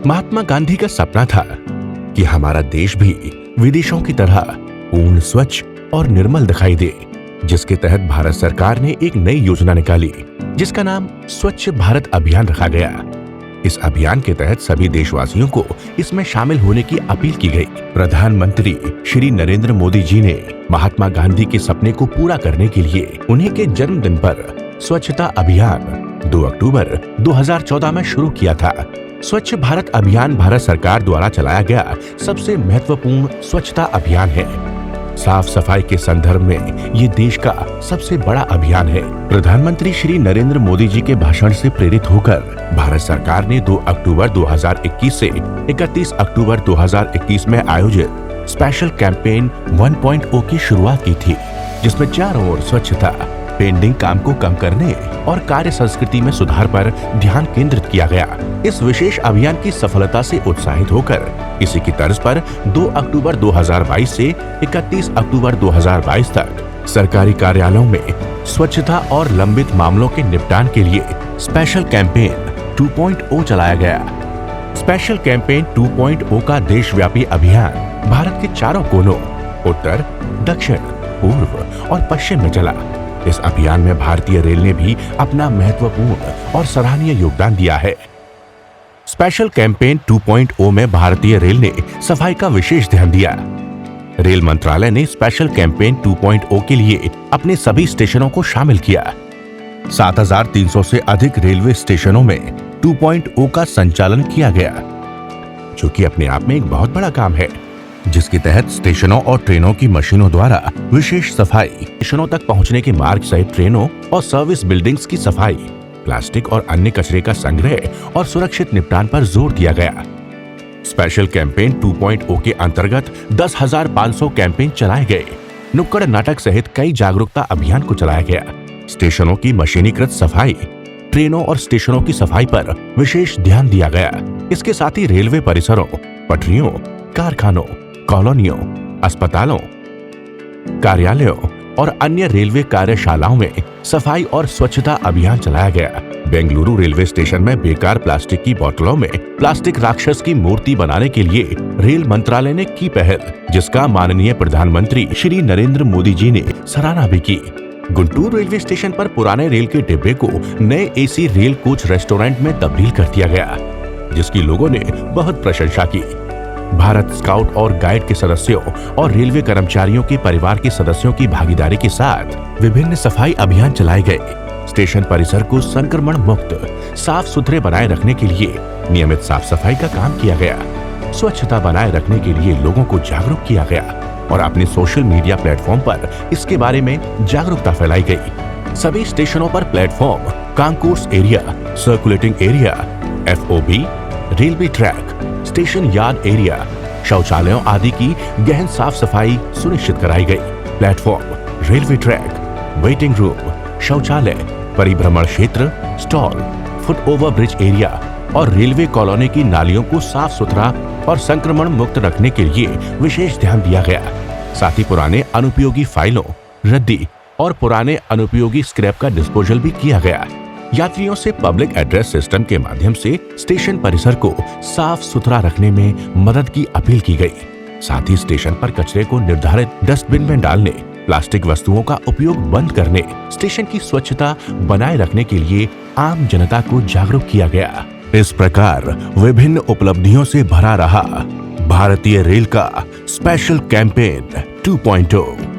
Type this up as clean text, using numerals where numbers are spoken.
महात्मा गांधी का सपना था कि हमारा देश भी विदेशों की तरह पूर्ण स्वच्छ और निर्मल दिखाई दे, जिसके तहत भारत सरकार ने एक नई योजना निकाली जिसका नाम स्वच्छ भारत अभियान रखा गया। इस अभियान के तहत सभी देशवासियों को इसमें शामिल होने की अपील की गई। प्रधानमंत्री श्री नरेंद्र मोदी जी ने महात्मा गांधी के सपने को पूरा करने के लिए उन्हीं के जन्मदिन पर स्वच्छता अभियान 2 अक्टूबर 2014 में शुरू किया था। स्वच्छ भारत अभियान भारत सरकार द्वारा चलाया गया सबसे महत्वपूर्ण स्वच्छता अभियान है। साफ सफाई के संदर्भ में ये देश का सबसे बड़ा अभियान है। प्रधानमंत्री श्री नरेंद्र मोदी जी के भाषण से प्रेरित होकर भारत सरकार ने 2 अक्टूबर 2021 से 31 अक्टूबर 2021 में आयोजित स्पेशल कैंपेन 1.0 की शुरुआत की थी, जिसमें चारों ओर स्वच्छता, पेंडिंग काम को कम करने और कार्य संस्कृति में सुधार पर ध्यान केंद्रित किया गया। इस विशेष अभियान की सफलता से उत्साहित होकर इसी की तर्ज पर 2 अक्टूबर 2022 से 31 अक्टूबर 2022 तक सरकारी कार्यालयों में स्वच्छता और लंबित मामलों के निपटान के लिए स्पेशल कैंपेन 2.0 चलाया गया। स्पेशल कैंपेन 2.0 का देशव्यापी अभियान भारत के चारों कोनों उत्तर, दक्षिण, पूर्व और पश्चिम में चला। इस अभियान में भारतीय रेल ने भी अपना महत्वपूर्ण और सराहनीय योगदान दिया है। स्पेशल कैंपेन 2.0 में भारतीय रेल ने सफाई का विशेष ध्यान दिया। रेल मंत्रालय ने स्पेशल कैंपेन 2.0 के लिए अपने सभी स्टेशनों को शामिल किया। 7300 से अधिक रेलवे स्टेशनों में 2.0 का संचालन किया गया, जो कि अपने आप में एक बहुत बड़ा काम है, जिसके तहत स्टेशनों और ट्रेनों की मशीनों द्वारा विशेष सफाई, स्टेशनों तक पहुंचने के मार्ग सहित ट्रेनों और सर्विस बिल्डिंग्स की सफाई, प्लास्टिक और अन्य कचरे का संग्रह और सुरक्षित निपटान पर जोर दिया गया। स्पेशल कैंपेन 2.0 के अंतर्गत 10,500 कैंपेन चलाए गए। नुक्कड़ नाटक सहित कई जागरूकता अभियान को चलाया गया। स्टेशनों की मशीनीकृत सफाई, ट्रेनों और स्टेशनों की सफाई पर विशेष ध्यान दिया गया। इसके साथ ही रेलवे परिसरों, पटरियों, कारखानों, कॉलोनियों, अस्पतालों, कार्यालयों और अन्य रेलवे कार्यशालाओं में सफाई और स्वच्छता अभियान चलाया गया। बेंगलुरु रेलवे स्टेशन में बेकार प्लास्टिक की बोतलों में प्लास्टिक राक्षस की मूर्ति बनाने के लिए रेल मंत्रालय ने की पहल, जिसका माननीय प्रधानमंत्री श्री नरेंद्र मोदी जी ने सराहना भी की। गुंटूर रेलवे स्टेशन पर पुराने रेल के डिब्बे को नए एसी रेल कोच रेस्टोरेंट में तब्दील कर दिया गया, जिसकी लोगों ने बहुत प्रशंसा की। भारत स्काउट और गाइड के सदस्यों और रेलवे कर्मचारियों के परिवार के सदस्यों की भागीदारी के साथ विभिन्न सफाई अभियान चलाए गए। स्टेशन परिसर को संक्रमण मुक्त, साफ सुथरे बनाए रखने के लिए नियमित साफ सफाई का काम किया गया। स्वच्छता बनाए रखने के लिए लोगों को जागरूक किया गया और अपने सोशल मीडिया प्लेटफॉर्म पर इसके बारे में जागरूकता फैलाई गई। सभी स्टेशनों पर platform, concourse area, circulating area, FOB, railway track, station yard area, शौचालयों आदि की गहन साफ सफाई सुनिश्चित कराई गई। Platform, railway track, waiting room, शौचालय, परिभ्रमण क्षेत्र, stall, foot over bridge area और रेलवे कॉलोनी की नालियों को साफ सुथरा और संक्रमण मुक्त रखने के लिए विशेष ध्यान दिया गया। साथ ही पुराने अनुपयोगी फाइलों, रद्दी और पुराने अनुपयोगी स्क्रैप का डिस्पोजल भी किया गया। यात्रियों से पब्लिक एड्रेस सिस्टम के माध्यम से स्टेशन परिसर को साफ सुथरा रखने में मदद की अपील की गई। साथ ही स्टेशन पर कचरे को निर्धारित डस्टबिन में डालने, प्लास्टिक वस्तुओं का उपयोग बंद करने, स्टेशन की स्वच्छता बनाए रखने के लिए आम जनता को जागरूक किया गया। इस प्रकार विभिन्न उपलब्धियों से भरा रहा भारतीय रेल का स्पेशल कैंपेन 2.0।